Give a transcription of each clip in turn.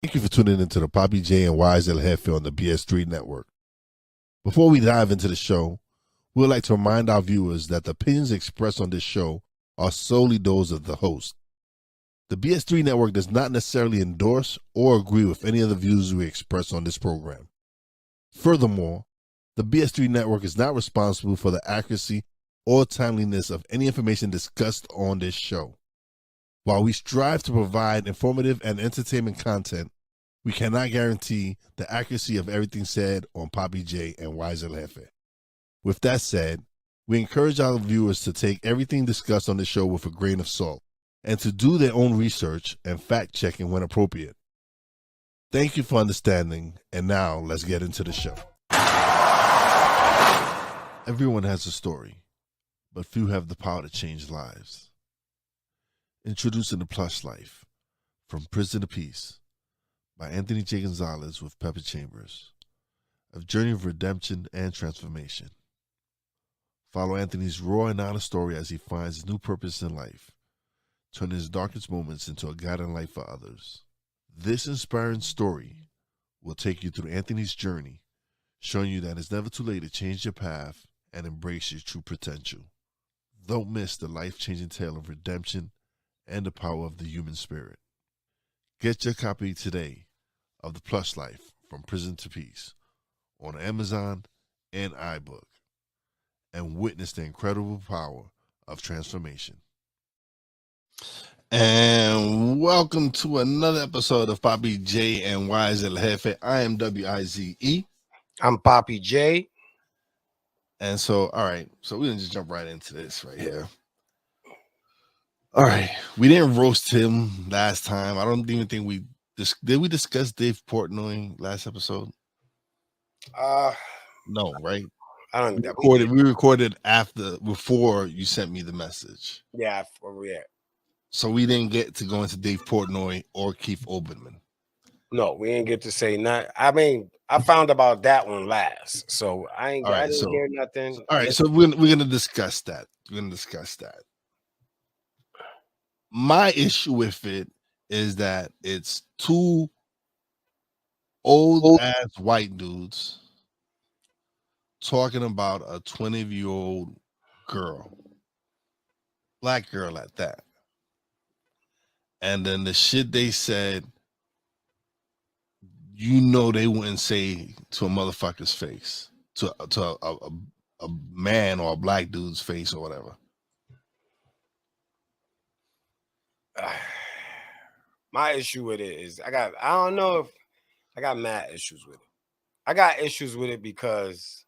Thank you for tuning into the Papi J and Wize Jefe on the BS3 Network. Before we dive into the show, we would like to remind our viewers that the opinions expressed on this show are solely those of the host. The BS3 Network does not necessarily endorse or agree with any of the views we express on this program. Furthermore, the BS3 Network is not responsible for the accuracy or timeliness of any information discussed on this show. While we strive to provide informative and entertainment content, we cannot guarantee the accuracy of everything said on Papi J and Wize Jefe. With that said, we encourage our viewers to take everything discussed on the show with a grain of salt and to do their own research and fact-checking when appropriate. Thank you for understanding, and now let's get into the show. Everyone has a story, but few have the power to change lives. Introducing The Plush Life, From Prison to Peace, by Anthony J. Gonzalez with Pepper Chambers, a journey of redemption and transformation. Follow Anthony's raw and honest story as he finds his new purpose in life, turning his darkest moments into a guiding light for others. This inspiring story will take you through Anthony's journey, showing you that it's never too late to change your path and embrace your true potential. Don't miss the life-changing tale of redemption and the power of the human spirit. Get your copy today of The Plush Life, From Prison to Peace on Amazon and iBook, and witness the incredible power of transformation. And welcome to another episode of Papi J and Wize Jefe. I am Wize. I'm Papi J. And so, all right, so we're gonna just jump right into this right here. All right, we didn't roast him last time. I don't even think did we discuss Dave Portnoy last episode? No, right? I don't. We recorded before you sent me the message. Yeah. So we didn't get to go into Dave Portnoy or Keith Oberman. No, we didn't get to say nothing. I mean, I found about that one last, so I didn't hear nothing. All right, so we're gonna discuss that. My issue with it is that it's two old ass white dudes talking about a 20-year-old girl, black girl at that. And then the shit they said, they wouldn't say to a motherfucker's face, to a man or a black dude's face or whatever. My issue with it is I don't know if I got mad issues with it. I got issues with it because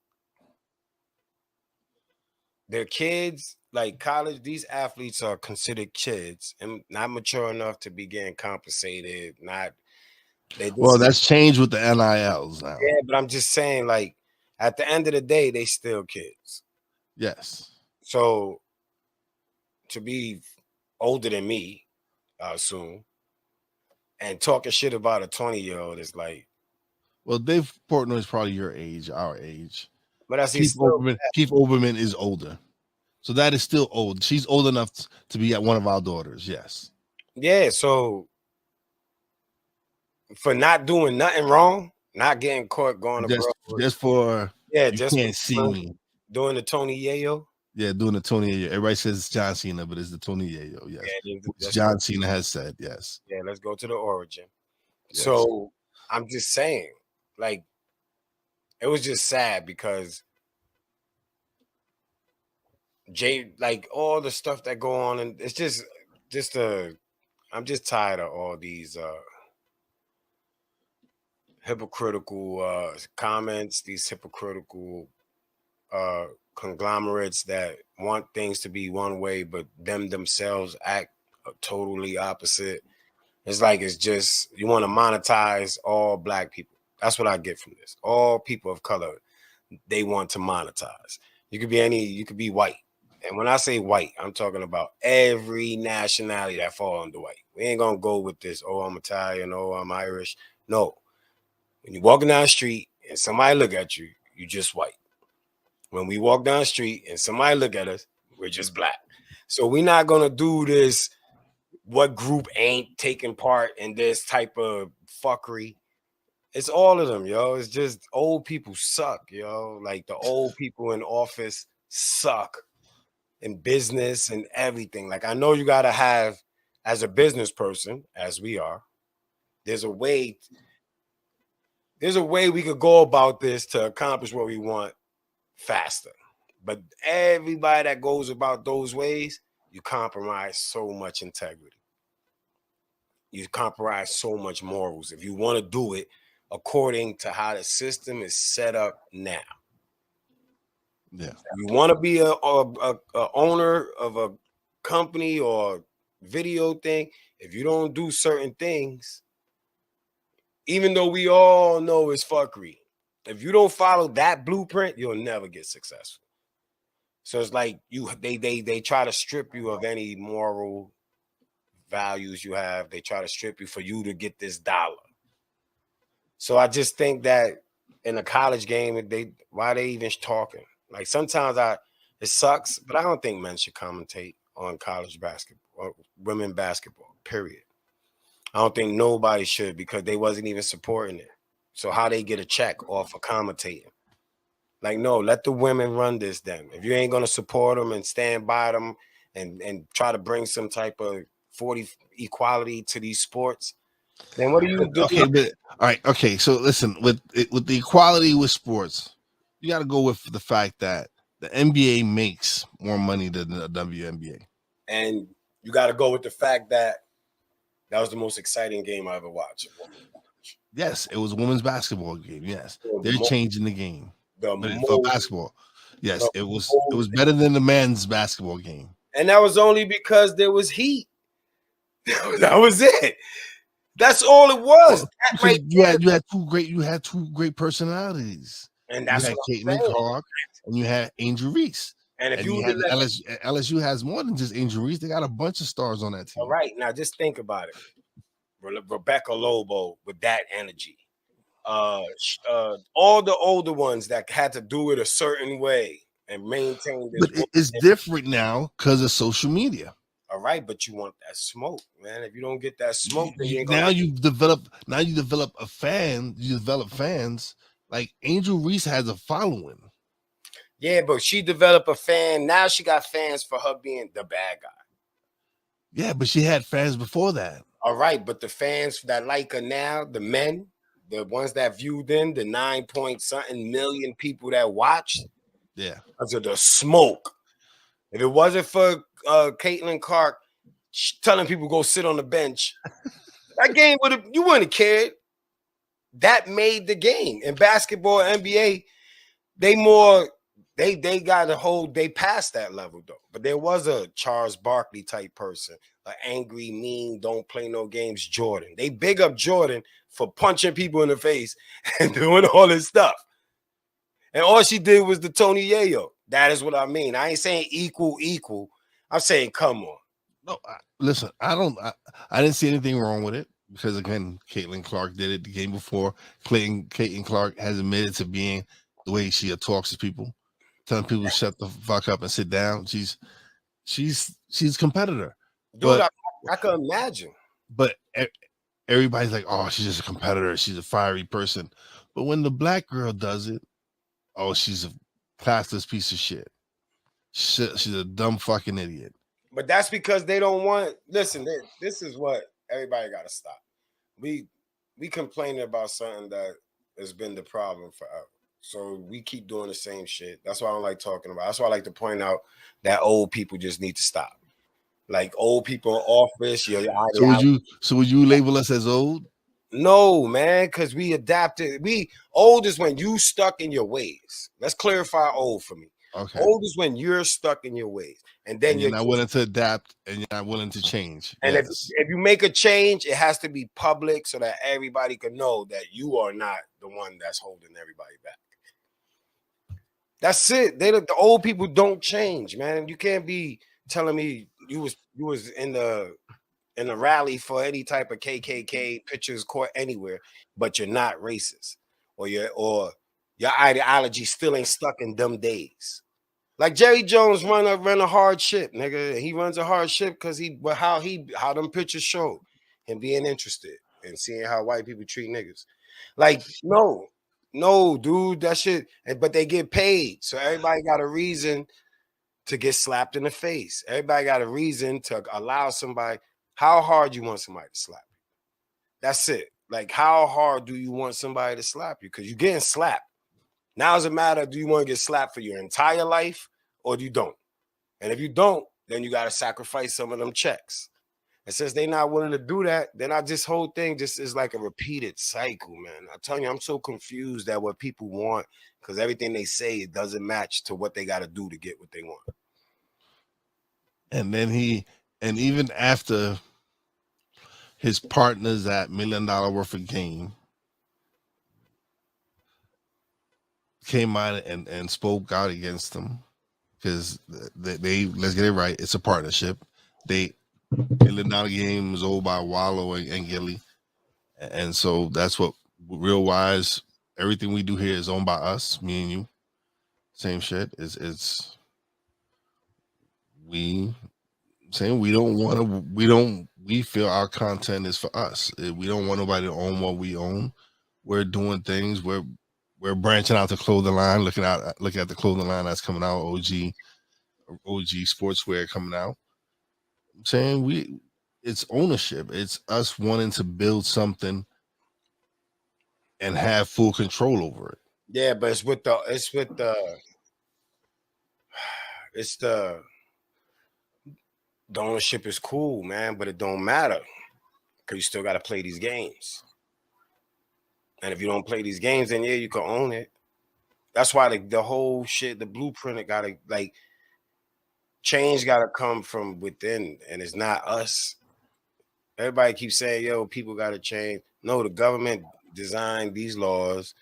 they're kids, like college. These athletes are considered kids and not mature enough to be getting compensated. Well, that's changed with the NILs now. Yeah, but I'm just saying, like, at the end of the day, they still kids. Yes. So to be older than me, I assume, and talking shit about a 20-year-old is like. Well, Dave Portnoy is probably your age, our age. But I see Keith Oberman is older. So that is still old. She's old enough to be at one of our daughters, yes. Yeah, so for not doing nothing wrong, not getting caught going to just can't see me. Doing the Tony Yayo. Yeah, doing the Tony Yayo. Everybody says it's John Cena, but it's the Tony Yayo, yes. Yeah, John Cena has said, yes. Yeah, let's go to the origin. Yes. So I'm just saying, like, it was just sad because like all the stuff that go on, and it's just I'm just tired of all these hypocritical comments, these hypocritical conglomerates that want things to be one way, but themselves act totally opposite. It's like it's just you want to monetize all black people. That's what I get from this. All people of color, they want to monetize. You could be white. And when I say white, I'm talking about every nationality that falls under white. We ain't gonna go with this, oh, I'm Italian, oh, I'm Irish. No. When you're walking down the street and somebody look at you, you just white. When we walk down the street and somebody look at us, we're just black. So we're not gonna do this. What group ain't taking part in this type of fuckery. It's all of them, yo. It's just old people suck, yo. Like the old people in office suck in business and everything. Like I know you gotta have, as a business person, as we are, there's a way we could go about this to accomplish what we want faster. But everybody that goes about those ways, you compromise so much integrity. You compromise so much morals if you want to do it according to how the system is set up now. Yeah. If you want to be a owner of a company or video thing, if you don't do certain things, even though we all know it's fuckery, if you don't follow that blueprint, you'll never get successful. So it's like they try to strip you of any moral values you have. They try to strip you for you to get this dollar. So I just think that in a college game, why they even talking? Like sometimes it sucks, but I don't think men should commentate on college basketball or women basketball, period. I don't think nobody should because they wasn't even supporting it. So how they get a check off of commentating? Like, no, let the women run this then. If you ain't going to support them and stand by them and try to bring some type of 40 equality to these sports, then what do you do? Okay, but all right, okay. So listen, with the equality with sports, you got to go with the fact that the NBA makes more money than the WNBA, and you got to go with the fact that was the most exciting game I ever watched. Yes, it was a women's basketball game. Yes, they're changing the game. The For basketball, yes, it was better than the men's basketball game, and that was only because there was heat. That was it. That's all it was. You had two great personalities. And that's you had Caitlin Clark and you had Angel Reese. And if you had LSU has more than just Angel Reese. They got a bunch of stars on that team. All right, now just think about it. Rebecca Lobo with that energy. All the older ones that had to do it a certain way and maintain this. But it's different now because of social media. All right, but you want that smoke, man. If you don't get that smoke, then you develop a fan. You develop fans. Like Angel Reese has a following. Yeah, but she developed a fan. Now she got fans for her being the bad guy. Yeah, but she had fans before that. All right, but the fans that like her now, the men, the ones that viewed in, the 9-point-something million people that watched, yeah, because of the smoke. If it wasn't for Caitlin Clark telling people go sit on the bench, that game you wouldn't have cared. That made the game. In basketball, NBA, they got a hold, they passed that level though. But there was a Charles Barkley type person, an angry, mean, don't play no games Jordan. They big up Jordan for punching people in the face and doing all this stuff. And all she did was the Tony Yayo. That is what I mean. I ain't saying equal. I'm saying come on. No, listen, I didn't see anything wrong with it because again, Caitlin Clark did it the game before. Caitlin Clark has admitted to being the way she talks to people, telling people to shut the fuck up and sit down. She's a competitor. Dude, but, I can imagine. But everybody's like, oh, she's just a competitor. She's a fiery person. But when the black girl does it, oh, she's a classless piece of shit. She's a dumb fucking idiot. But that's because they don't want. Listen, this is what everybody got to stop. We complaining about something that has been the problem forever. So we keep doing the same shit. That's why I don't like talking about. That's why I like to point out that old people just need to stop. Like old people in office. So would you label us as old? No, man, because we adapted. Old is when you stuck in your ways. Let's clarify old for me. Okay. Old is when you're stuck in your ways. And then you're not willing to adapt and you're not willing to change. And yes. if you make a change, it has to be public so that everybody can know that you are not the one that's holding everybody back. That's it. The old people don't change, man. You can't be telling me you was in the rally for any type of KKK pictures court anywhere, but you're not racist, or your ideology still ain't stuck in them days. Like Jerry Jones run a hard ship, nigga. He runs a hard ship because how them pictures show him being interested. and seeing how white people treat niggas. Like, no, dude, that shit. But they get paid, so everybody got a reason to get slapped in the face. Everybody got a reason to allow somebody. How hard you want somebody to slap you? That's it. Like, how hard do you want somebody to slap you? Because you're getting slapped. Now it's a matter, do you want to get slapped for your entire life or do you don't? And if you don't, then you got to sacrifice some of them checks. And since they're not willing to do that, then this whole thing just is like a repeated cycle, man. I'm telling you, I'm so confused at what people want because everything they say, it doesn't match to what they got to do to get what they want. And then even after his partners at $1 Million Worth of Game came out and spoke out against him because they let's get it right, it's a partnership. $1 Million Game was owned by Wallow and Gilly, and so that's what real Wize. Everything we do here is owned by us, me and you. Same shit. It's we saying we don't want to. We feel our content is for us. We don't want nobody to own what we own. We're doing things. We're branching out the clothing line. Looking at the clothing line that's coming out. OG sportswear coming out. I'm saying it's ownership. It's us wanting to build something and have full control over it. Yeah, but the ownership is cool, man, but it don't matter because you still got to play these games. And if you don't play these games, then yeah, you can own it. That's why the whole shit, the blueprint, it gotta like change gotta come from within, and it's not us. Everybody keeps saying, yo, people gotta change. No, the government designed these laws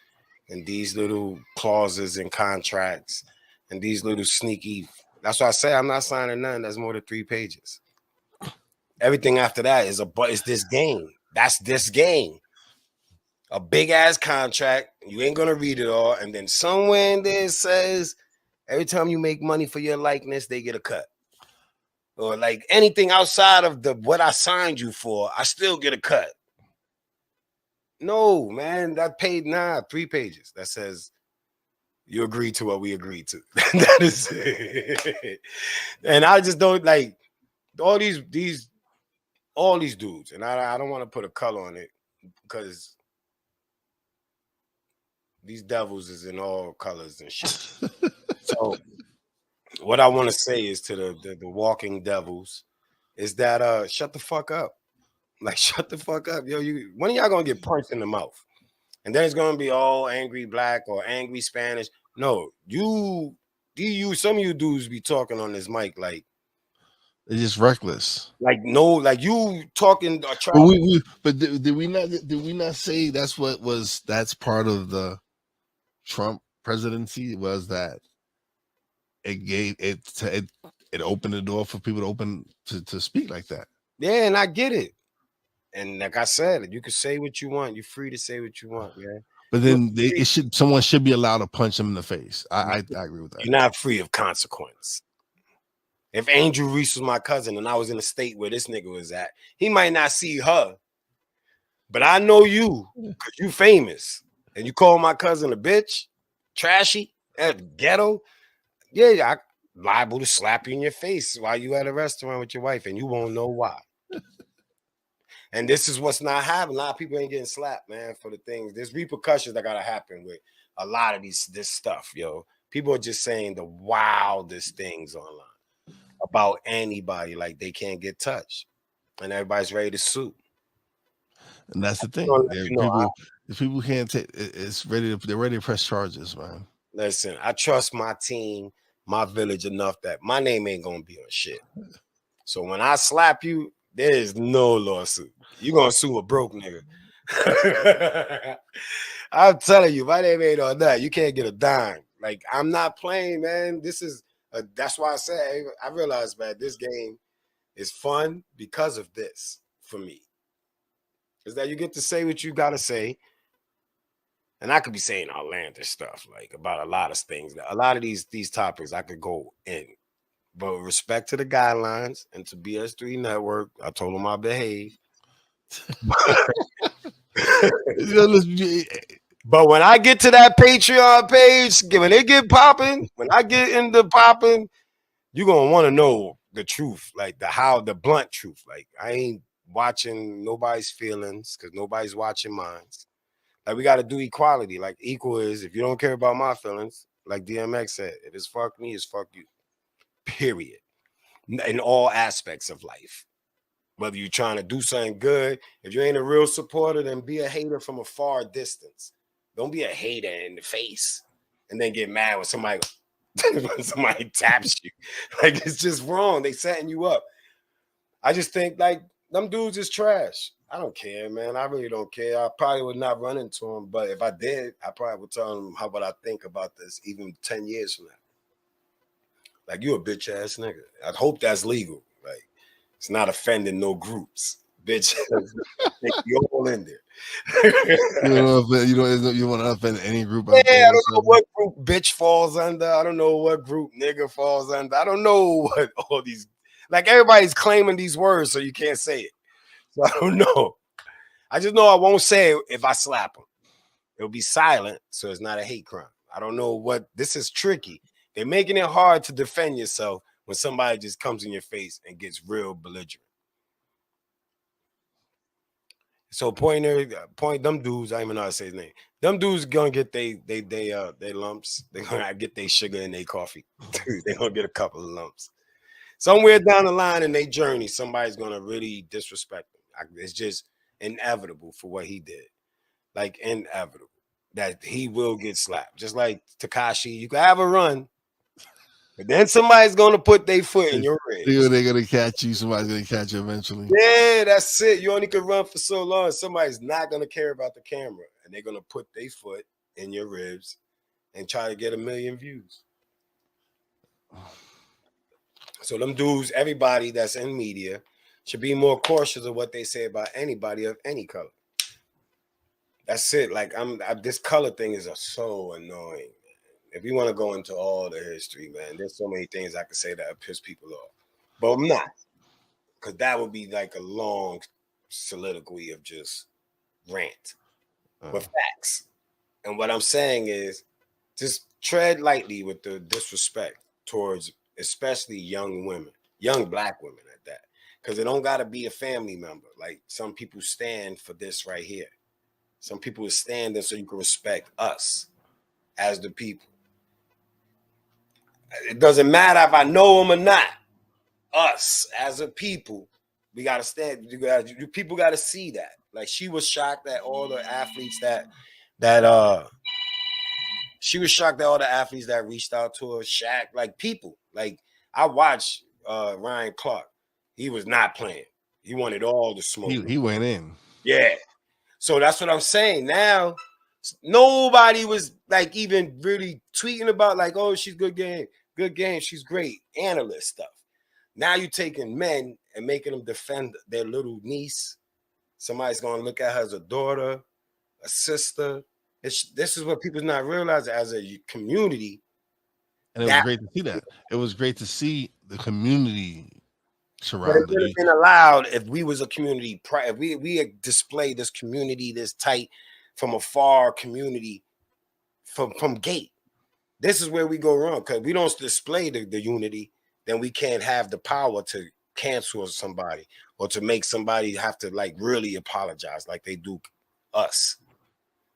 and these little clauses and contracts and these little sneaky. That's why I say I'm not signing nothing that's more than 3 pages. Everything after that is this game. That's this game. A big ass contract. You ain't gonna read it all, and then somewhere in there it says every time you make money for your likeness, they get a cut. Or like anything outside of what I signed you for, I still get a cut. No, man, that paid 3 pages. That says you agreed to what we agreed to. That is it. And I just don't like all these dudes, and I don't want to put a color on it because these devils is in all colors and shit. So what I want to say is to the walking devils is that shut the fuck up. Like, shut the fuck up. Yo, when are y'all gonna get punched in the mouth? And then it's gonna be all angry black or angry Spanish. No, some of you dudes be talking on this mic like they're just reckless. Like, no, like you talking. But did we not say that's part of the Trump presidency was that it opened the door for people to speak like that. Yeah, and I get it. And like I said, you can say what you want. You're free to say what you want, man. But then someone should be allowed to punch him in the face. I agree with that. You're not free of consequence. If Angel Reese was my cousin and I was in the state where this nigga was at, he might not see her. But I know you because you famous. And you call my cousin a bitch, trashy, ghetto. Yeah, I'm liable to slap you in your face while you at a restaurant with your wife and you won't know why. And this is what's not happening. A lot of people ain't getting slapped, man, for the things. There's repercussions that gotta happen with a lot of this stuff, yo. People are just saying the wildest things online about anybody, like they can't get touched, and everybody's ready to sue. And that's the thing. People can't take. They're ready to press charges, man. Listen, I trust my team, my village enough that my name ain't gonna be on shit. So when I slap you, there is no lawsuit. You're gonna sue a broke nigga. I'm telling you, my name ain't on that. You can't get a dime. Like, I'm not playing, man. That's why I say I realized, man, this game is fun because of this for me. Is that you get to say what you gotta say. And I could be saying outlandish stuff, like about a lot of things. A lot of these topics I could go in. But with respect to the guidelines and to BS3 Network, I told them I behave. But when I get to that Patreon page, when they get popping, when I get into popping, you're gonna want to know the truth, like the blunt truth. Like I ain't watching nobody's feelings because nobody's watching mine. Like we got to do equality. Like equal is if you don't care about my feelings, like DMX said, if it's fuck me, it's fuck you. Period. In all aspects of life. Whether you're trying to do something good, if you ain't a real supporter, then be a hater from a far distance. Don't be a hater in the face and then get mad when somebody taps you. Like it's just wrong. They setting you up. I just think like them dudes is trash. I don't care, man. I really don't care. I probably would not run into them, but if I did, I probably would tell them how what I think about this even 10 years from now. Like you a bitch ass nigga. I hope that's legal. Like it's not offending no groups. Bitch, you all in there. You want to offend any group out there. I don't know what group bitch falls under. I don't know what group nigga falls under. I don't know what all these, like everybody's claiming these words, so you can't say it. So I don't know. I just know I won't say it if I slap them. It'll be silent, so it's not a hate crime. I don't know what, this is tricky. They're making it hard to defend yourself when somebody just comes in your face and gets real belligerent. So point them dudes, I don't even know how to say his name. Them dudes gonna get they lumps. They're gonna get their sugar in their coffee. They're gonna get a couple of lumps. Somewhere down the line in their journey, somebody's gonna really disrespect them. It's just inevitable for what he did. Like inevitable. That he will get slapped. Just like Tekashi, you can have a run, but then somebody's gonna put their foot in your ribs. They're gonna catch you. Somebody's gonna catch you eventually. Yeah, that's it. You only can run for so long. Somebody's not gonna care about the camera, and they're gonna put their foot in your ribs and try to get 1 million views. So them dudes, everybody that's in media, should be more cautious of what they say about anybody of any color. That's it. Like this color thing is so annoying. If you want to go into all the history, man, there's so many things I could say that would piss people off. But I'm not. Because that would be like a long soliloquy of just rant. But facts. And what I'm saying is just tread lightly with the disrespect towards especially young women, young black women at that. Because it don't got to be a family member. Like some people stand for this right here. Some people are standing so you can respect us as the people. It doesn't matter if I know them or not. Us as a people, we gotta stand. People gotta see that. Like she was shocked at all the athletes she was shocked at all the athletes that reached out to her. Shaq, like people. Like I watched Ryan Clark. He was not playing. He wanted all the smoke. He went in. Yeah. So that's what I'm saying. Now nobody was like even really tweeting about like, oh, she's good game, she's great. Analyst stuff. Now you're taking men and making them defend their little niece. Somebody's going to look at her as a daughter, a sister. This is what people's not realizing as a community. And it was great to see that. It was great to see the community surrounded. But it would have been allowed if we was a community. If we display this community, this tight from a far community from gate. This is where we go wrong because we don't display the unity. Then we can't have the power to cancel somebody or to make somebody have to like really apologize like they do us.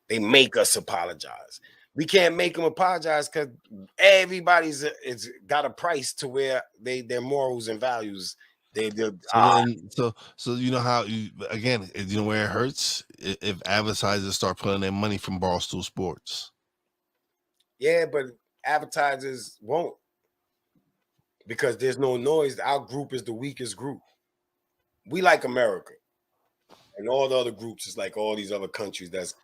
They make us apologize. We can't make them apologize because everybody's it's got a price to where their morals and values. So you know how you know where it hurts if advertisers start putting their money from Barstool Sports. Yeah, but advertisers won't. Because there's no noise. Our group is the weakest group. We like America. And all the other groups is like all these other countries that's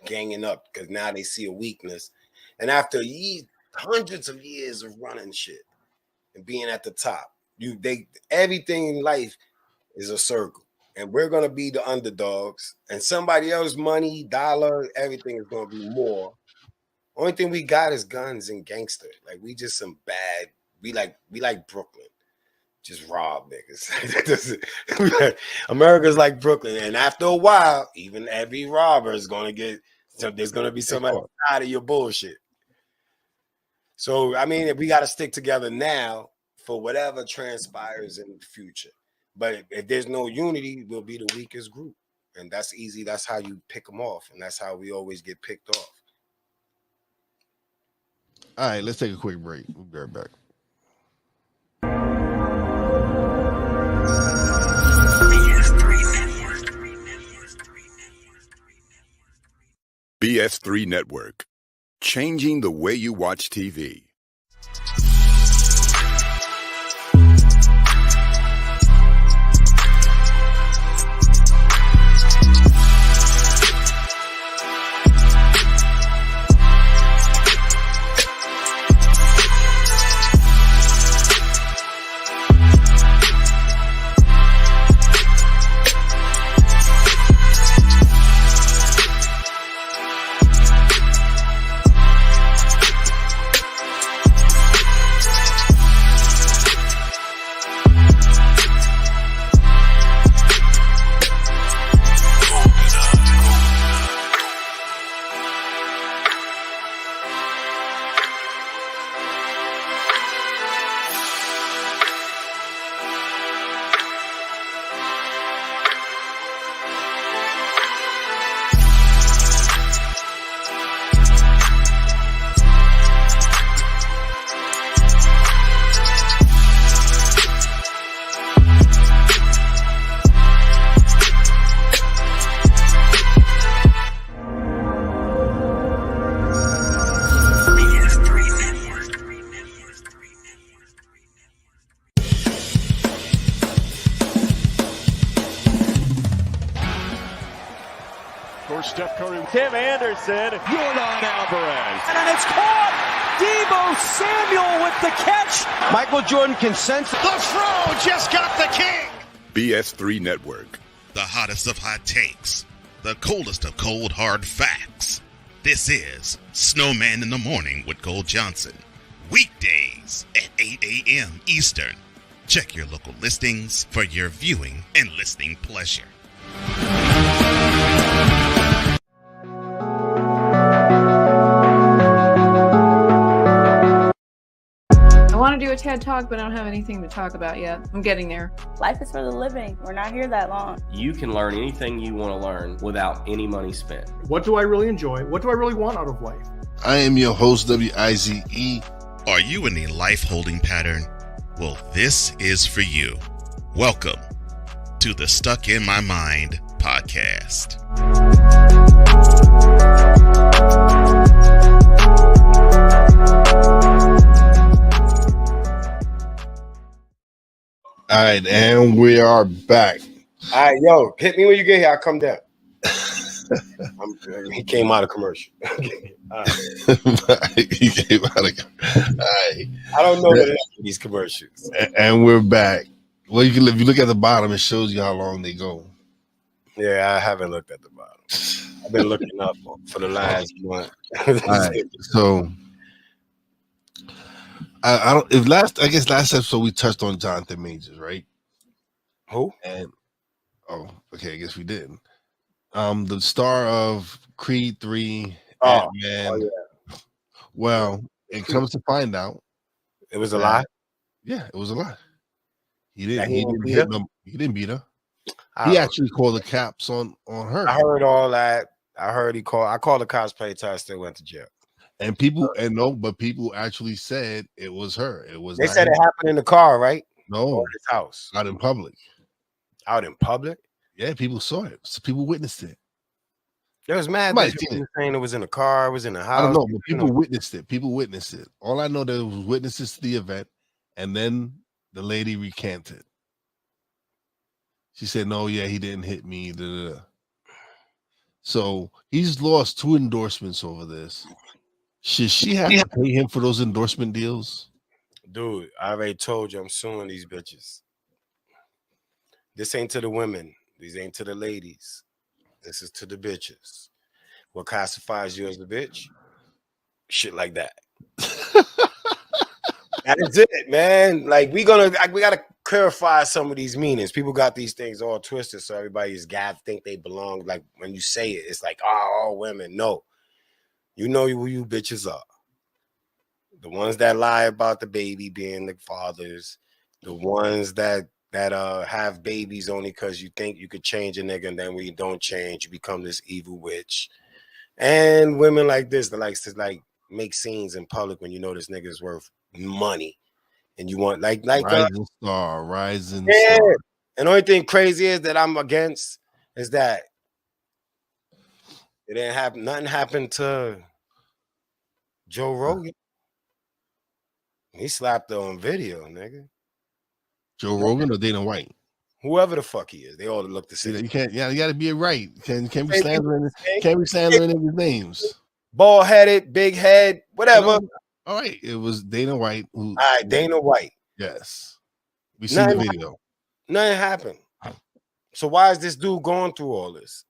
ganging up because now they see a weakness. And after hundreds of years of running shit and being at the top, everything in life is a circle. And we're gonna be the underdogs. And somebody else's money, dollar, everything is gonna be more. Only thing we got is guns and gangster. Like we just some bad. We like Brooklyn. just rob niggas. America's like Brooklyn, and after a while, even every robber is gonna get. So there's gonna be somebody tired of your bullshit. So I mean, we got to stick together now for whatever transpires in the future. But if there's no unity, we'll be the weakest group, and that's easy. That's how you pick them off, and that's how we always get picked off. All right, let's take a quick break. We'll be right back. BS3 Network, changing the way you watch TV. Steph Curry, Tim Anderson, Jordan Alvarez. And it's caught! Debo Samuel with the catch. Michael Jordan can sense. The throw just got the king. BS3 Network. The hottest of hot takes. The coldest of cold, hard facts. This is Snowman in the Morning with Cole Johnson. Weekdays at 8 a.m. Eastern. Check your local listings for your viewing and listening pleasure. I want to do a TED Talk, but I don't have anything to talk about yet. I'm getting there. Life is for the living. We're not here that long. You can learn anything you want to learn without any money spent. What do I really enjoy? What do I really want out of life? I am your host, Wize. Are you in a life holding pattern? Well, this is for you. Welcome to the Stuck in My Mind podcast. All right, and we are back. All right, yo, hit me when you get here. I'll come down. He came out of commercial. All right. He came out of. All right. I don't know these commercials. And we're back. Well, if you look at the bottom, it shows you how long they go. Yeah, I haven't looked at the bottom. I've been looking up for the last month. All right, so I don't. If last episode we touched on Jonathan Majors, right? Who? And okay, I guess we didn't. The star of Creed 3, Ant-Man. Oh, yeah. Well, it comes to find out, It was a lie. Yeah, it was a lie. He That didn't. he He didn't beat her. He actually called the cops on her. I heard all that. I heard he called. I called the cops, paid time, still went to jail. And people people actually said it was her. It was. They said it happened in the car, right? No, or his house. Out in public. Out in public? Yeah, people saw it. So people witnessed it. It was mad. People saying it was in the car, it was in the house. I don't know, but people witnessed it. People witnessed it. All I know, there was witnesses to the event, and then the lady recanted. She said, "No, yeah, he didn't hit me." Da, da, da. So he's lost 2 endorsements over this. Should she have to pay him for those endorsement deals? Dude, I already told you I'm suing these bitches. This ain't to the women. These ain't to the ladies. This is to the bitches. What classifies you as a bitch? Shit like that. That is it, man. Like we gotta clarify some of these meanings. People got these things all twisted, so everybody's got to think they belong. Like when you say it, it's like, oh, all women. No, you know who you bitches are. The ones that lie about the baby being the fathers, the ones that have babies only because you think you could change a nigga, and then when you don't change, you become this evil witch. And women like this that likes to like make scenes in public when you know this nigga is worth money, and you want like rising star. And the only thing crazy is that I'm against is that it didn't happen. Nothing happened to Joe Rogan. He slapped her on video, nigga. Joe Rogan or Dana White? Whoever the fuck he is, they all look the same. You can't. Yeah, you got to be right. Can't be slandering. Can't be slandering his names. Bald headed, big head, whatever. All right, it was Dana White. All right, Dana White. Yes, we seen the video. Nothing happened. So why is this dude going through all this?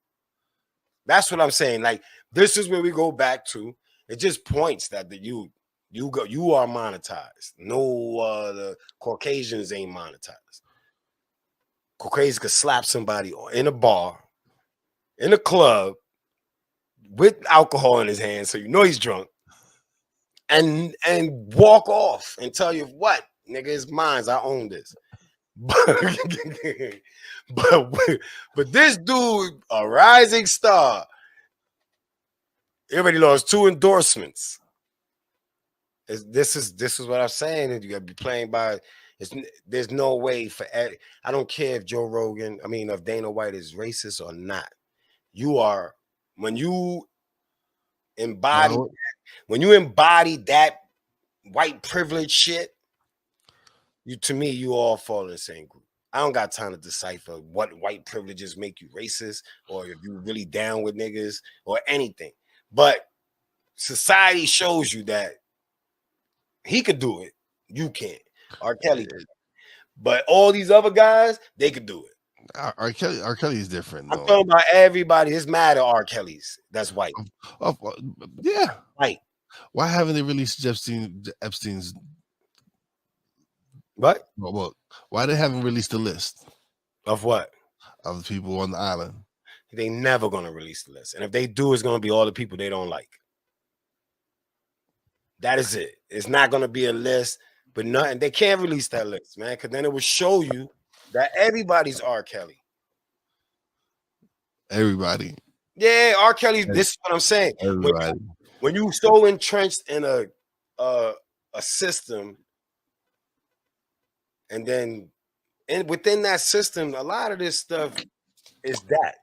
That's what I'm saying. Like this is where we go back to. It just points that you are monetized. No, the Caucasians ain't monetized. Caucasians could slap somebody in a bar, in a club, with alcohol in his hand, so you know he's drunk, and walk off and tell you what, nigga, it's mine. I own this. But this dude, a rising star, everybody lost 2 endorsements. This is what I'm saying. You gotta be playing by. There's no way for. I don't care if Joe Rogan, if Dana White is racist or not. You are when you embody that white privilege shit. You all fall in the same group. I don't got time to decipher what white privileges make you racist or if you really down with niggas or anything. But society shows you that he could do it. You can't. R. Kelly can. But all these other guys, they could do it. R. Kelly is different. I'm talking about everybody. It's mad at R. Kelly's. That's white. Yeah. White. Why haven't they released Epstein's? What? Well, why they haven't released the list of what? Of the people on the island. They never gonna release the list, and if they do, it's gonna be all the people they don't like. That is it. It's not gonna be a list, but nothing. They can't release that list, man, because then it will show you that everybody's R. Kelly. Everybody. Yeah, R. Kelly. This is what I'm saying. Everybody. When you so entrenched in a system. And then within that system, a lot of this stuff is that.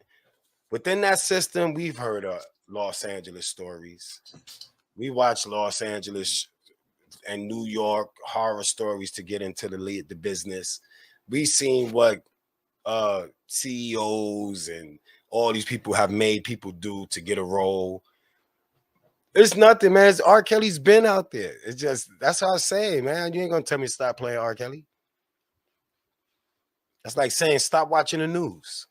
Within that system, we've heard of Los Angeles stories. We watch Los Angeles and New York horror stories to get into the business. We've seen what CEOs and all these people have made people do to get a role. It's nothing, man. R. Kelly's been out there. It's just, that's how I say, man. You ain't going to tell me to stop playing R. Kelly. That's like saying stop watching the news.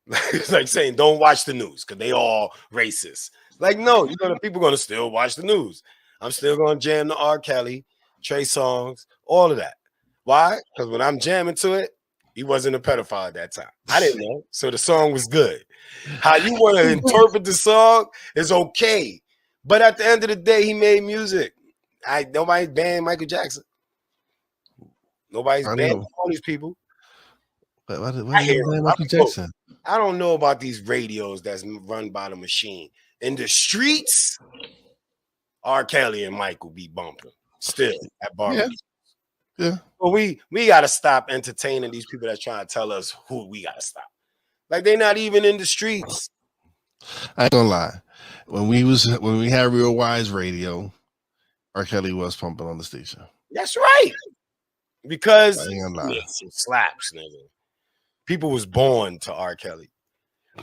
It's like saying don't watch the news because they all racist. Like, no, people going to still watch the news. I'm still going to jam the R. Kelly, Trey Songz, all of that. Why? Because when I'm jamming to it, he wasn't a pedophile at that time. I didn't know. So the song was good. How you want to interpret the song is okay. But at the end of the day, he made music. Nobody's banned Michael Jackson. Nobody's banning all these people. But why did Michael Jackson? I don't know about these radios that's run by the machine. In the streets, R. Kelly and Michael be bumping still at barbecues. Yeah. But we got to stop entertaining these people that trying to tell us who we got to stop. Like they're not even in the streets. I ain't gonna lie. When we had Real Wize radio, R. Kelly was pumping on the station. That's right. Because some slaps, nigga. People was born to R. Kelly.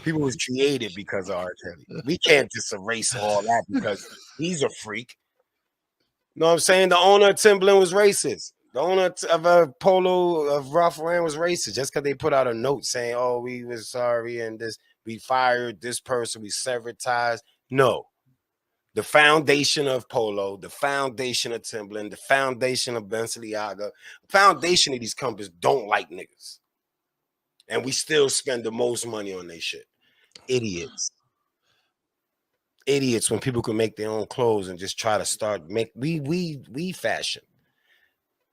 People was created because of R. Kelly. We can't just erase all that because he's a freak. You know what I'm saying? The owner of Timberland was racist. The owner of a Polo of Ralph Lauren was racist just because they put out a note saying, "Oh, we was sorry and we fired this person, we severed ties." No, the foundation of Polo, the foundation of Timberland, the foundation of Balenciaga, the foundation of these companies don't like niggas. And we still spend the most money on their shit. Idiots. Idiots when people can make their own clothes and just try to we fashion.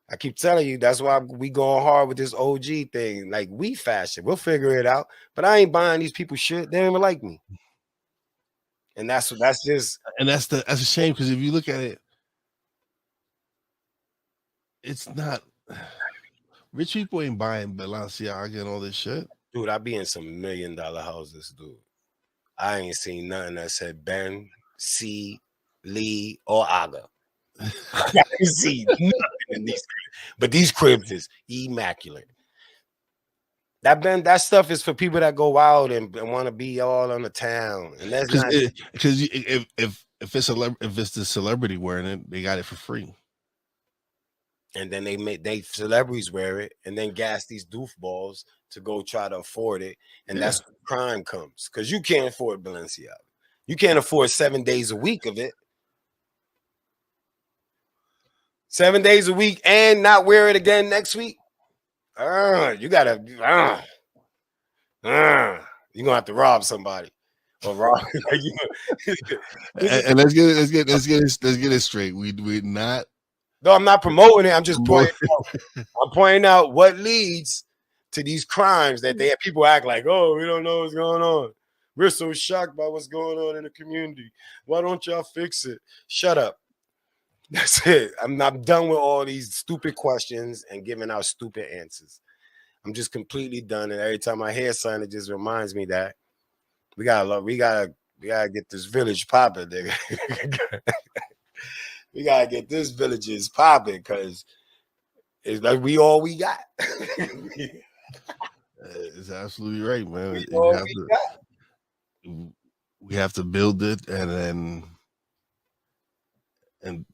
I keep telling you, that's why we going hard with this OG thing. Like, we fashion. We'll figure it out. But I ain't buying these people shit. They don't even like me. And that's just, and that's a shame, because if you look at it, it's not rich people ain't buying Balenciaga and all this shit. Dude, I be in some $1 million houses, dude. I ain't seen nothing that said Ben, C, Lee, or Aga. I ain't seen nothing in these cribs. But these cribs is immaculate. That stuff is for people that go out and want to be all on the town. And that's because if it's the celebrity wearing it, they got it for free. And then they celebrities wear it and then gas these doofballs to go try to afford it. And that's where crime comes, because you can't afford Balenciaga. You can't afford 7 days a week of it. 7 days a week and not wear it again next week. You gotta you're gonna have to rob somebody. Or rob and let's get it straight. We're not. No, I'm not promoting it. I'm just pointing out. I'm pointing out what leads to these crimes that people act like, oh, we don't know what's going on. We're so shocked by what's going on in the community. Why don't y'all fix it? Shut up. That's it. I'm done with all these stupid questions and giving out stupid answers. I'm just completely done. And every time I hear something, it just reminds me that we gotta get this village popping, nigga. We gotta get this villages popping, because it's like we all we got. It's absolutely right, man. We have to build it, and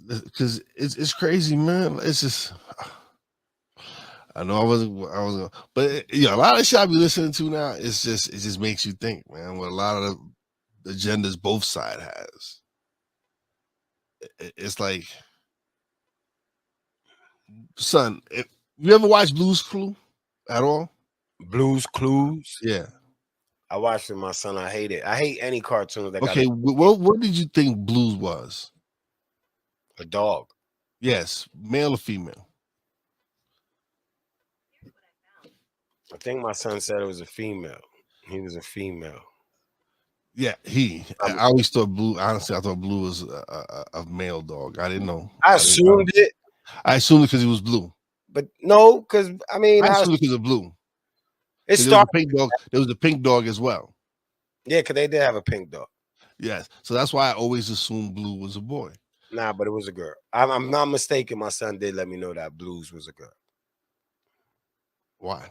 because it's crazy, man. It's just, I know I wasn't, but a lot of shit I be listening to now, it just makes you think, man. What a lot of the agendas both sides has. It's like, son, you ever watch Blue's Clues at all? Blue's Clues? Yeah. I watched it with my son. I hate it. I hate any cartoons that okay, what did you think Blues was? A dog. Yes. Male or female? I think my son said it was a female. He was a female. Yeah, I always thought Blue. Honestly, I thought Blue was a male dog. I didn't know. I assumed it. I assumed it because he was blue. But no, because I mean, I assumed it because of blue. It started. There was a pink dog as well. Yeah, because they did have a pink dog. Yes, so that's why I always assumed Blue was a boy. Nah, but it was a girl. I'm not mistaken. My son did let me know that Blues was a girl. Why?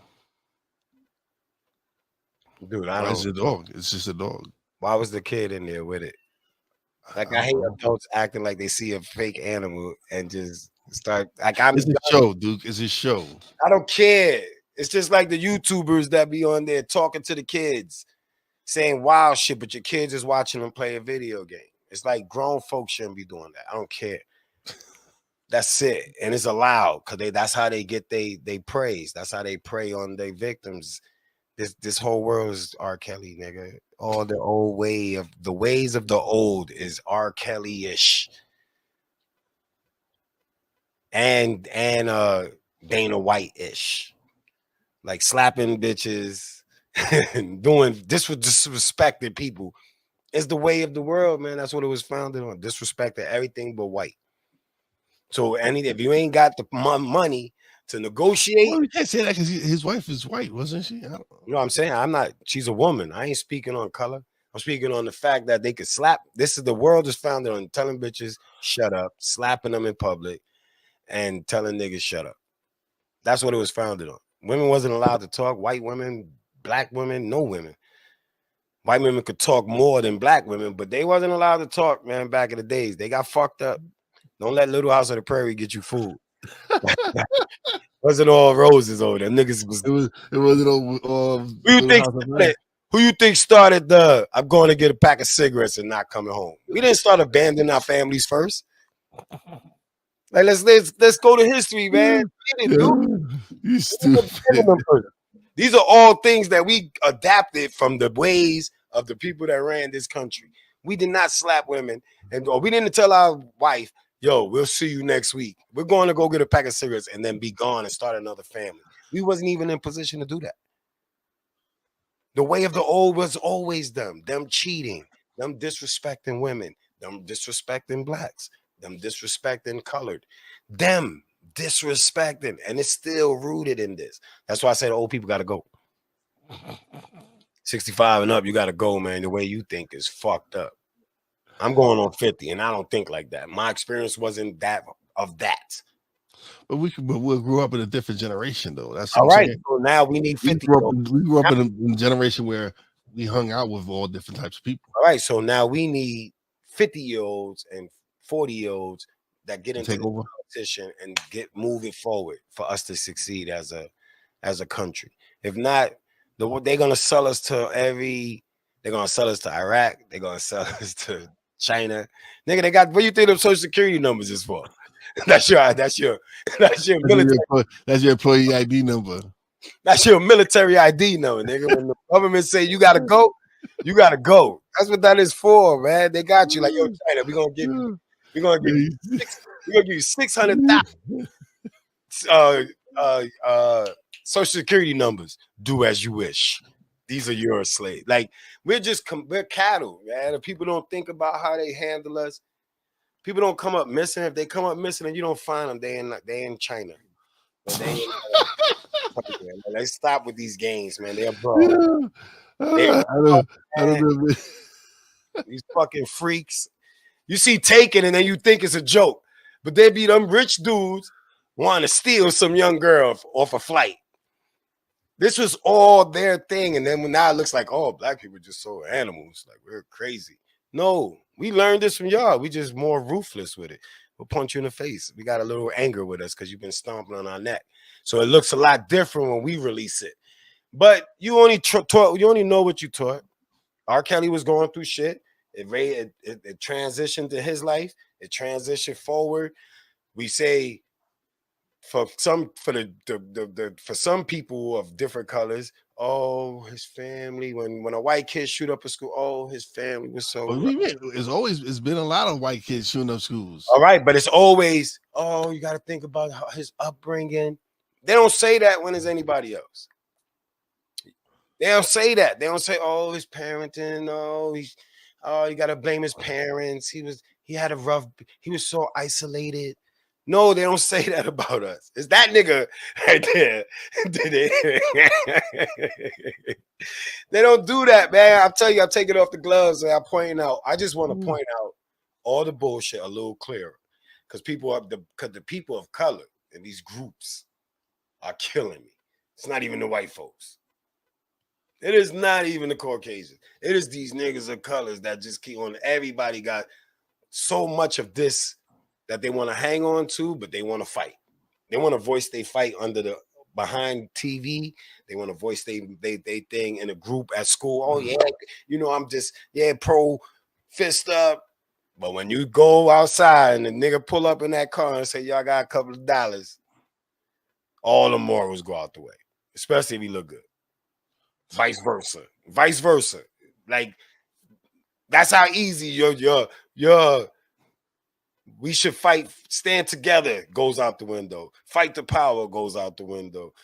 Dude, I don't. It's a dog. It's just a dog. Why was the kid in there with it? Like, I hate adults acting like they see a fake animal and just start like It's a show, dude. It's a show. I don't care. It's just like the YouTubers that be on there talking to the kids, saying wild shit, but your kids is watching them play a video game. It's like grown folks shouldn't be doing that. I don't care. That's it. And it's allowed because that's how they get they praise. That's how they prey on their victims. This whole world is R. Kelly, nigga. All the old ways of the old is R. Kelly-ish. And Dana White-ish. Like slapping bitches and doing disrespecting people. It's the way of the world, man. That's what it was founded on. Disrespecting everything but white. So if you ain't got the money to negotiate, well, you can't say that because his wife is white, wasn't she? You know what I'm saying? I'm not. She's a woman. I ain't speaking on color. I'm speaking on the fact that they could slap. The world is founded on telling bitches shut up, slapping them in public, and telling niggas shut up. That's what it was founded on. Women wasn't allowed to talk. White women, black women, no women. White women could talk more than black women, but they wasn't allowed to talk, man, back in the days. They got fucked up. Don't let Little House on the Prairie get you fooled. Wasn't all roses over there. Niggas was. It wasn't all. What do you think? Who you think started the I'm going to get a pack of cigarettes and not coming home? We didn't start abandoning our families first. Like let's go to history, man. You stupid. These are all things that we adapted from the ways of the people that ran this country. We did not slap women, or we didn't tell our wife, yo, we'll see you next week. We're going to go get a pack of cigarettes and then be gone and start another family. We wasn't even in position to do that. The way of the old was always them cheating, them disrespecting women, them disrespecting blacks, them disrespecting colored, them disrespecting, and it's still rooted in this. That's why I said old people got to go. 65 and up, you got to go, man. The way you think is fucked up. I'm going on 50, and I don't think like that. My experience wasn't that of that. But we grew up in a different generation, though. That's all right. So now we need 50. We grew up in a generation where we hung out with all different types of people. All right. So now we need 50-year-olds and 40-year-olds that get into the competition and get moving forward for us to succeed as a country. If not, they're gonna sell us to they're gonna sell us to Iraq. They're gonna sell us to China. Nigga, they got what you think them social security numbers is for? That's your military. That's your employee ID number. That's your military ID number, nigga. When the government say you gotta go, you gotta go. That's what that is for, man. They got you like, yo, China, we're gonna give you 600,000 social security numbers. Do as you wish. These are your slaves. Like we're cattle, man. If people don't think about how they handle us, people don't come up missing. If they come up missing and you don't find them, they in China. Let's stop with these games, man. They're abroad. I don't know. These fucking freaks. You see Taken and then you think it's a joke, but they be them rich dudes wanting to steal some young girl off a flight. This was all their thing, and then now it looks like, oh, black people just so animals, like we're crazy. No, we learned this from y'all. We just more ruthless with it. We'll punch you in the face. We got a little anger with us because you've been stomping on our neck. So it looks a lot different when we release it. But you only know what you taught. R. Kelly was going through shit. It transitioned to his life. It transitioned forward. We say for some people of different colors, oh, his family. When a white kid shoot up a school, oh, his family was so. It's been a lot of white kids shooting up schools. All right, but it's always, oh, you got to think about his upbringing. They don't say that when it's anybody else. They don't say that. They don't say, oh, his parenting. Oh, you got to blame his parents. He was so isolated. No, they don't say that about us. It's that nigga right there. They don't do that, man. I'll tell you, I'm taking off the gloves and I'm pointing out. I just want to point out all the bullshit a little clearer. Because the people of color in these groups are killing me. It's not even the white folks. It is not even the Caucasians. It is these niggas of colors that just keep on. Everybody got so much of this that they want to hang on to, but they want to fight. They want to voice they fight behind TV. They want to voice they thing in a group at school. Oh yeah, I'm just pro fist up. But when you go outside and the nigga pull up in that car and say y'all got a couple of dollars, all the morals go out the way, especially if you look good. Vice versa. Like that's how easy your we should fight, stand together goes out the window. Fight the power goes out the window.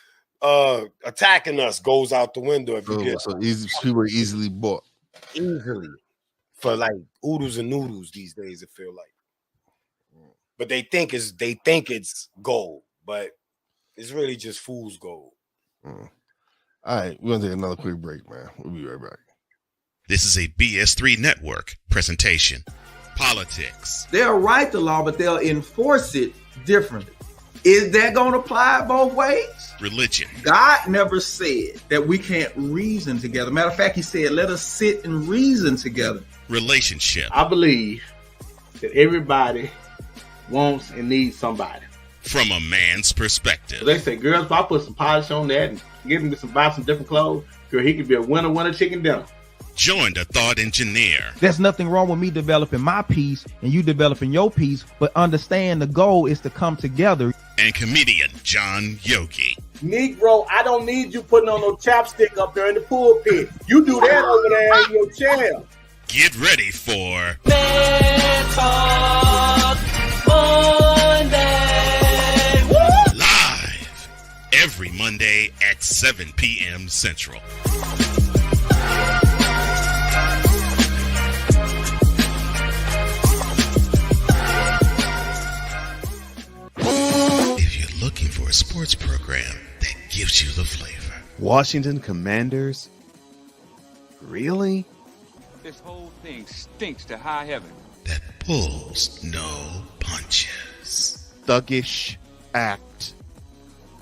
Attacking us goes out the window. If you get so easy, people are easily bought. Easily. For like oodles and noodles these days, it feel like. But they think it's gold, but it's really just fool's gold. All right, we're going to take another quick break, man. We'll be right back. This is a BS3 Network presentation. Politics. They'll write the law, but they'll enforce it differently. Is that going to apply both ways? Religion. God never said that we can't reason together. Matter of fact, he said, let us sit and reason together. Relationship. I believe that everybody wants and needs somebody. From a man's perspective. They say, girls, if I put some polish on that and get them to buy some different clothes, Girl, he could be a winner chicken dinner. Join the thought engineer. There's nothing wrong with me developing my piece and you developing your piece, but understand the goal is to come together. And comedian John Yogi. Negro, I don't need you putting on no chapstick up there in the pulpit. You do that over there in your chair. Get ready for Man Talk Monday. Live every Monday at 7 p.m. Central. If you're looking for a sports program that gives you the flavor. Washington Commanders? Really? This whole thing stinks to high heaven. That pulls no punches. Thuggish act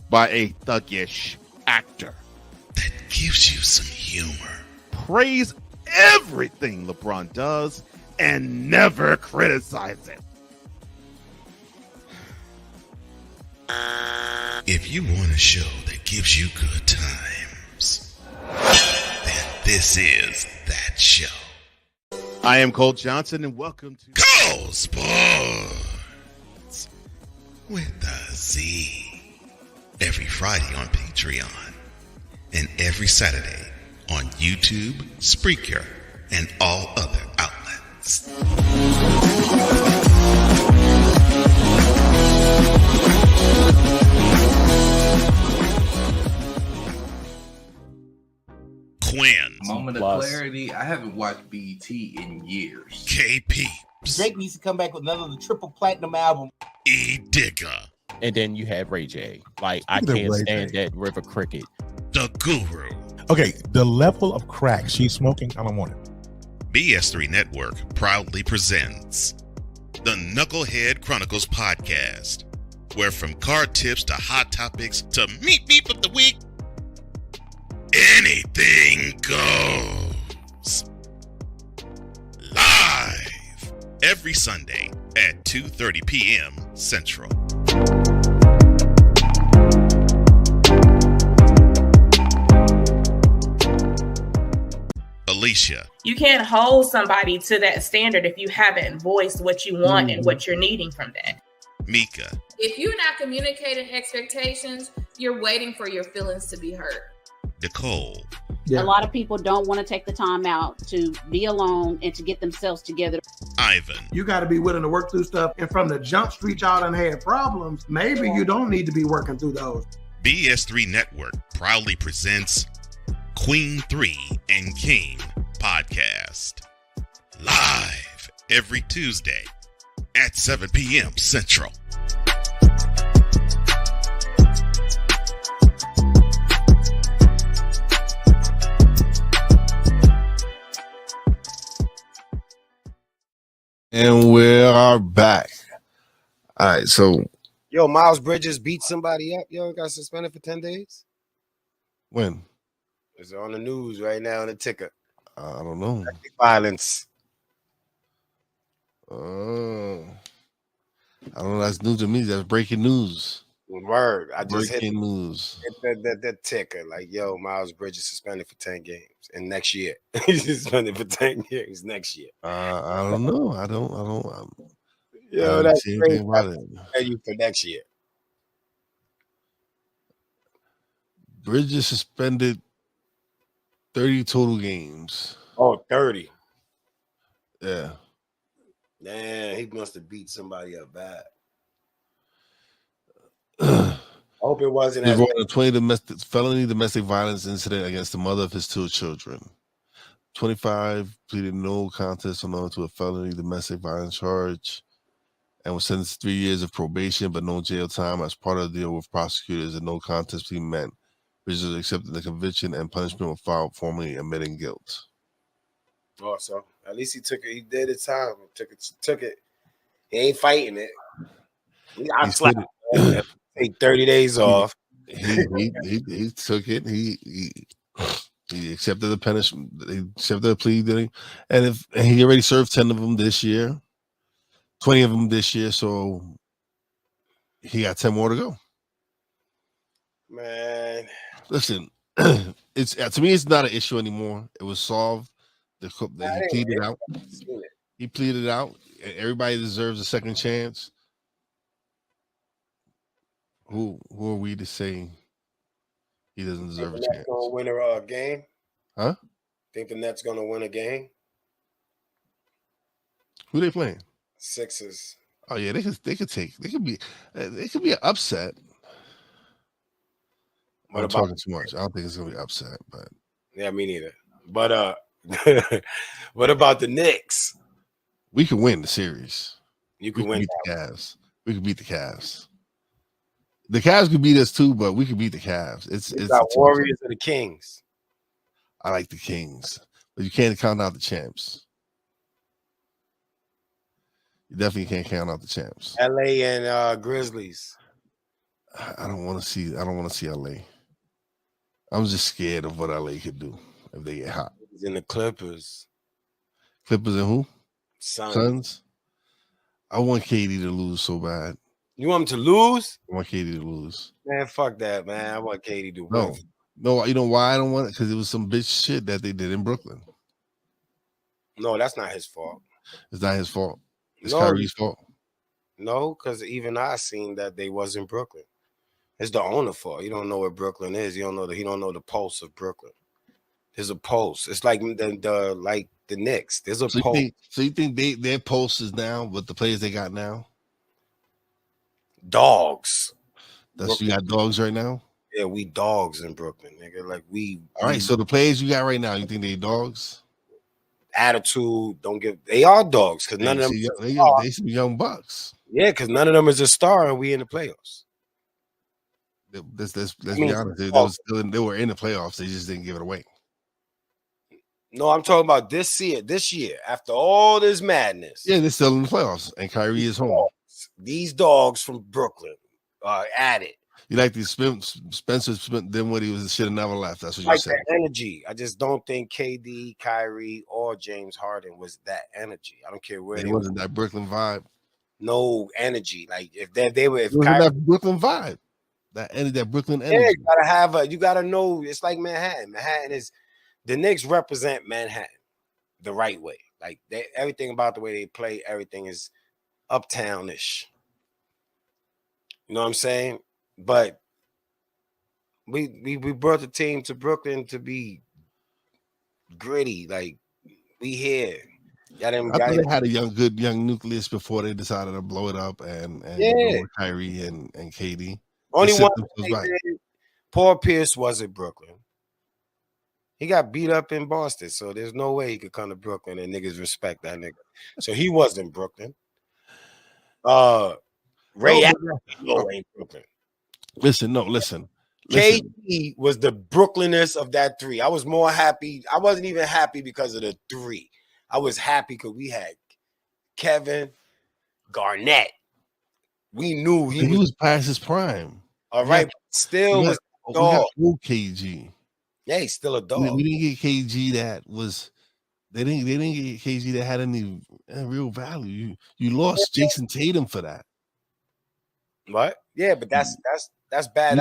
by a thuggish actor. That gives you some humor. Praise everything LeBron does and never criticize it. If you want a show that gives you good times, then this is that show. I am Cole Johnson, and welcome to Cole Sports with a Z. Every Friday on Patreon and every Saturday on YouTube, Spreaker, and all other outlets. Quinn. Moment of clarity. I haven't watched BET in years. KP. Drake needs to come back with another triple platinum album. E Digger. And then you have Ray J. Like, I can't stand that River Cricket. The Guru. Okay, the level of crack she's smoking, I don't want it. BS3 Network proudly presents the Knucklehead Chronicles podcast, where from card tips to hot topics to meat beef of the week, anything goes. Live every Sunday at 2:30 p.m. Central. Alicia. You can't hold somebody to that standard if you haven't voiced what you want and what you're needing from that. Mika. If you're not communicating expectations, you're waiting for your feelings to be hurt. Nicole. Yeah. A lot of people don't want to take the time out to be alone and to get themselves together. Ivan. You got to be willing to work through stuff. And from the jump street, y'all done had problems. Maybe you don't need to be working through those. BS3 Network proudly presents Queen 3 and King podcast. Live every Tuesday at 7 p.m. Central. And we are back. All right, so yo, Miles Bridges beat somebody up. Yo, got suspended for 10 days. When? It's on the news right now on the ticker. I don't know. Violence. I don't know. That's new to me. That's breaking news. Word. I just breaking news. That ticker. Like, yo, Miles Bridges suspended for 10 games. And next year. He's suspended for 10 games next year. I don't know. I don't. Yo, that's crazy. I'll you for next year. Bridges suspended 30 total games. Oh, 30. Yeah. Man, he must have beat somebody up bad. I hope it wasn't. He brought a 20 felony domestic violence incident against the mother of his 2 children. 25 pleaded no contest on to a felony domestic violence charge and was sentenced to 3 years of probation but no jail time. As part of the deal with prosecutors, a no contest plea meant Bridges accepted the conviction and punishment without formally admitting guilt. Oh, so at least he took it. He did his time. Took it. He ain't fighting it. I slapped him. Take 30 days off. He took it. He accepted the punishment. He accepted the plea, and he already served 10 of them this year, 20 of them this year. So he got 10 more to go. Man, listen, it's to me, it's not an issue anymore. It was solved. He pleaded out. He pleaded out. Everybody deserves a second chance. Who are we to say he doesn't deserve a chance? Gonna win a game? Huh? Think the Nets gonna win a game? Who they playing? Sixers. Oh yeah, they could be an upset. I'm talking too much. I don't think it's gonna be upset, but yeah, me neither. But what about the Knicks? We can win the series. You can win beat the Cavs. We can beat the Cavs. The Cavs could beat us too, but we could beat the Cavs. It's Warriors or the Kings. I like the Kings, but you can't count out the champs. You definitely can't count out the champs. LA and Grizzlies. I don't want to see LA. I'm just scared of what LA could do if they get hot. In the Clippers. Clippers and who? Suns. I want KD to lose so bad. You want him to lose? I want KD to lose. Man, fuck that, man. I want KD to win. No, you know why I don't want it? Because it was some bitch shit that they did in Brooklyn. No, that's not his fault. It's not his fault. It's Kyrie's fault. No, because even I seen that they was in Brooklyn. It's the owner's fault. You don't know where Brooklyn is. He don't know the pulse of Brooklyn. There's a pulse. It's like the Knicks. There's a pulse. So you think their pulse is now with the players they got now? Dogs. You got dogs right now? Yeah, we dogs in Brooklyn, nigga. Like we. All right, so the players you got right now, you think they dogs? Attitude, they are dogs because none of them. They some young bucks. Yeah, because none of them is a star, and we in the playoffs. Let's be honest. They were in the playoffs. They just didn't give it away. No, I'm talking about this year, after all this madness. Yeah, they're still in the playoffs, and Kyrie is home. These dogs from Brooklyn are at it. You like these Spencer spent then what he should have never left. That's what you said. That energy. I just don't think KD, Kyrie, or James Harden was that energy. I don't care where it wasn't that Brooklyn vibe. No energy. Like if they were, it wasn't that Brooklyn vibe. That Brooklyn energy. Yeah, you gotta know. It's like Manhattan. Manhattan is the Knicks represent Manhattan the right way. Like everything about the way they play, everything is uptownish. You know what I'm saying? But we brought the team to Brooklyn to be gritty. Like we here. I thought they had a good young nucleus before they decided to blow it up and go with Kyrie and KD. Only one Paul Pierce was at Brooklyn. He got beat up in Boston, so there's no way he could come to Brooklyn and niggas respect that nigga. So he was in Brooklyn. Ray ain't Brooklyn. Listen. KD was the Brooklyness of that three. I was more happy. I wasn't even happy because of the three. I was happy because we had Kevin Garnett. We knew he was past his prime. All right, still was we got old KG. Yeah, he's still a dog. We didn't get KG that was. They didn't get KG that had any real value. You lost Jason Tatum for that. What? Yeah, but that's bad.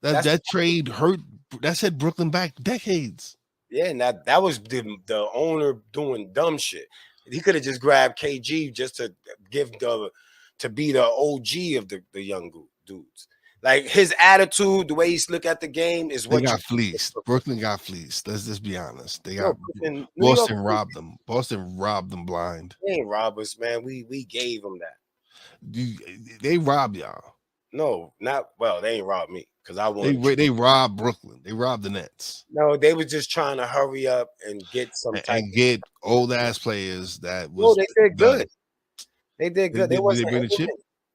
That trade hurt. That set Brooklyn back decades. Yeah, and that was the owner doing dumb shit. He could have just grabbed KG just to be the OG of the young dudes. Like his attitude, the way he look at the game is what they got fleeced. Brooklyn got fleeced. Let's just be honest. They got Boston robbed them. Boston robbed them blind. They ain't robbed us, man. We gave them that. They robbed y'all. No, not well. They ain't robbed me because I won. They robbed Brooklyn. They robbed the Nets. No, they was just trying to hurry up and get some and get old ass players that was. No, they did good. They did good. They wasn't bring the chip.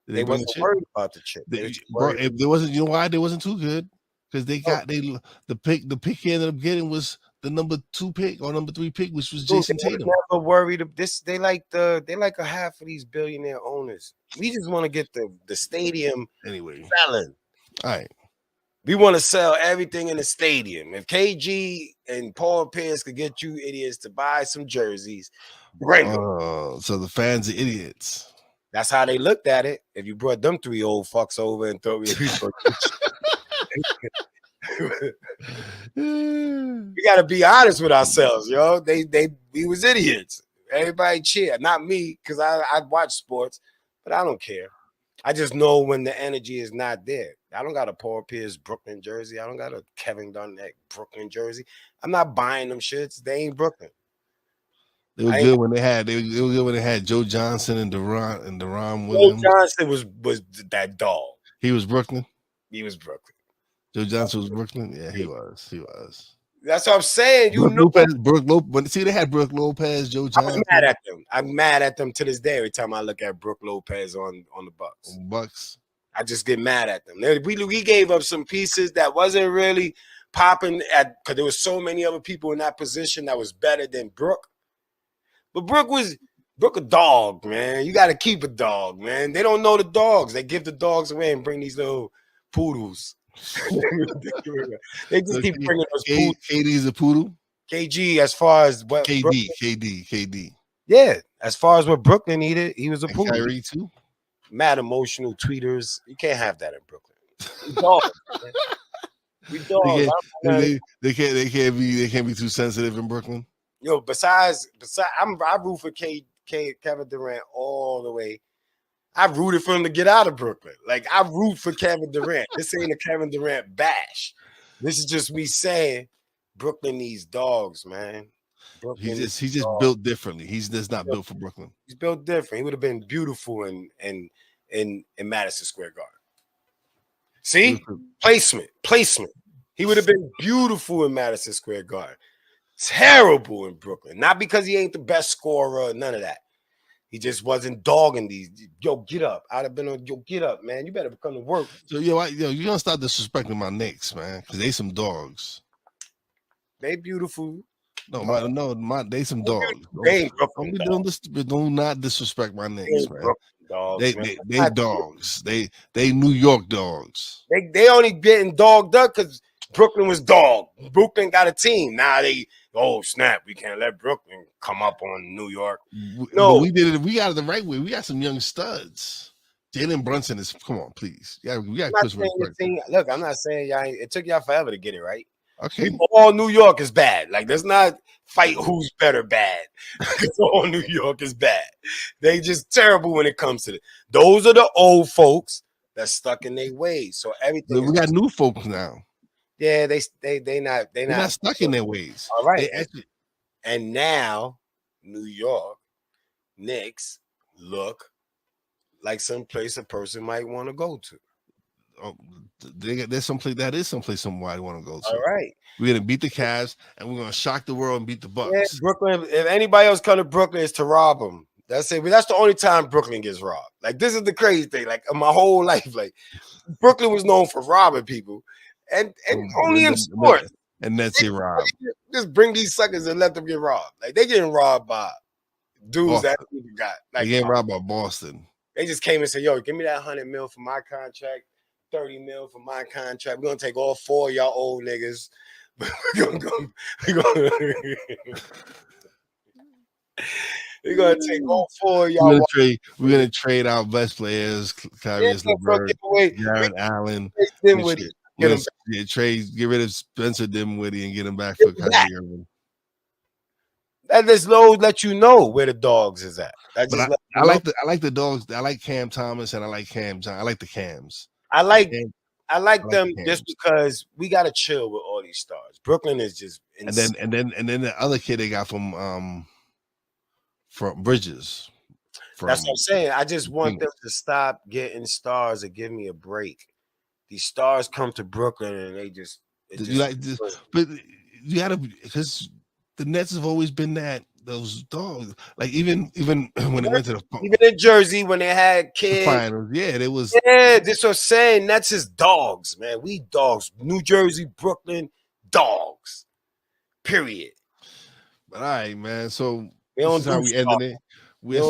They wasn't worried about the chip. If there wasn't, you know why they wasn't too good? Because they got the pick he ended up getting was the number 2 pick or number 3 pick, which was Jason Tatum. Never worried of this. They like a half of these billionaire owners. We just want to get the stadium anyway selling. All right. We want to sell everything in the stadium. If KG and Paul Pierce could get you idiots to buy some jerseys, bring them. So the fans are idiots. That's how they looked at it. If you brought them 3 old fucks over and throw me, We got to be honest with ourselves, yo. We was idiots. Everybody cheer, not me, because I watch sports, but I don't care. I just know when the energy is not there. I don't got a Paul Pierce Brooklyn jersey. I don't got a Kevin Garnett Brooklyn jersey. I'm not buying them shits. They ain't Brooklyn. They were good when they had. They were good when they had Joe Johnson and Deron Joe Williams. Johnson was that dog. He was Brooklyn. He was Brooklyn. Joe Johnson was Brooklyn. Yeah, he was. He was. That's what I'm saying. You know, Brooke Lopez. See, they had Brooke Lopez, Joe Johnson. I'm mad at them. I'm mad at them to this day. Every time I look at Brooke Lopez on the Bucks, I just get mad at them. We gave up some pieces that wasn't really popping because there was so many other people in that position that was better than Brooke. But Brooke a dog, man. You got to keep a dog, man. They don't know the dogs. They give the dogs away and bring these little poodles. They just keep bringing those poodles. KD's a poodle. KG, as far as what KD. Yeah, as far as what Brooklyn needed, he was a poodle. Kyrie too. Mad emotional tweeters. You can't have that in Brooklyn. We dogs. We dogs. They can't be too sensitive in Brooklyn. Yo, besides, I root for Kevin Durant all the way. I rooted for him to get out of Brooklyn. Like, I root for Kevin Durant. This ain't a Kevin Durant bash. This is just me saying Brooklyn needs dogs, man. He's just built differently. He's just not built for Brooklyn. He's built different. He would have been beautiful in Madison Square Garden. See? Placement. He would have been beautiful in Madison Square Garden. Terrible in Brooklyn. Not because he ain't the best scorer, none of that. He just wasn't dogging these. Yo, get up. I'd have been on, yo, get up, man. You better come to work. So, you don't stop disrespecting my Knicks, man, because they some dogs. They beautiful. They some dogs. They ain't Brooklyn. Do not disrespect my Knicks, man. Dogs, they dogs. They New York dogs. They only getting dogged up because Brooklyn was dog. Brooklyn got a team. Now snap, we can't let Brooklyn come up on New York. No, but we did it. We got it the right way. We got some young studs. Jalen Brunson is, come on, please. We got Chris. Look, I'm not saying y'all. It took y'all forever to get it right. Okay. All New York is bad. Like, let's not fight who's better bad. Because all New York is bad. They just terrible when it comes to it. Those are the old folks that's stuck in their ways. So everything. We got new folks now. Yeah, they're not stuck in their ways. All right. And now New York Knicks look like someplace a person might want to go to. There's someplace somebody want to go to. All right. We're gonna beat the Cavs and we're gonna shock the world and beat the Bucks. Yeah, Brooklyn. If anybody else come to Brooklyn, it's to rob them. That's it. But that's the only time Brooklyn gets robbed. Like, this is the crazy thing. Like, my whole life, like, Brooklyn was known for robbing people. And only in sports. And that's it, Rob. Just bring these suckers and let them get robbed. Like, they getting robbed by dudes Boston. that people got. Like, they getting robbed by Boston. They just came and said, yo, give me that $100 million for my contract, $30 million for my contract. We're gonna take all 4 of y'all old niggas. We're gonna take all 4 of y'all. We're gonna trade our best players, Kyrie LeBron, Jared Allen. Get rid of Spencer Dinwiddie and get him back for Kyrie Irving. That just let you know where the dogs is at. I like the dogs. I like Cam Thomas and I like Cam John. I like the Cams. I like them just because we gotta chill with all these stars. Brooklyn is just insane. And then the other kid they got from Bridges. That's what I'm saying. I just want them to stop getting stars and give me a break. These stars come to Brooklyn and they just but you gotta, because the Nets have always been those dogs. Like even when they went to even in Jersey when they had kids finals, this what I'm saying. Nets is dogs, man. We dogs. New Jersey, Brooklyn, dogs. Period. But all right, man. So this is how we ending it. This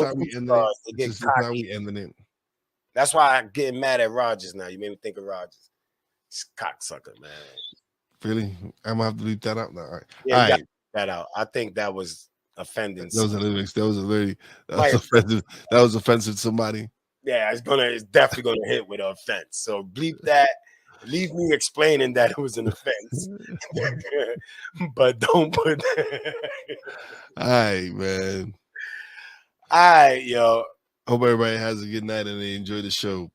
is how we ending it. That's why I'm getting mad at Rodgers now. You made me think of Rodgers. It's cocksucker, man. Really? I'm gonna have to leave that out now. All right. Yeah, all right. That out. I think that was offending. That was offensive to somebody. Yeah, it's definitely gonna hit with offense. So bleep that. Leave me explaining that it was an offense. But don't put All right, man. All right, yo. Hope everybody has a good night and they enjoy the show.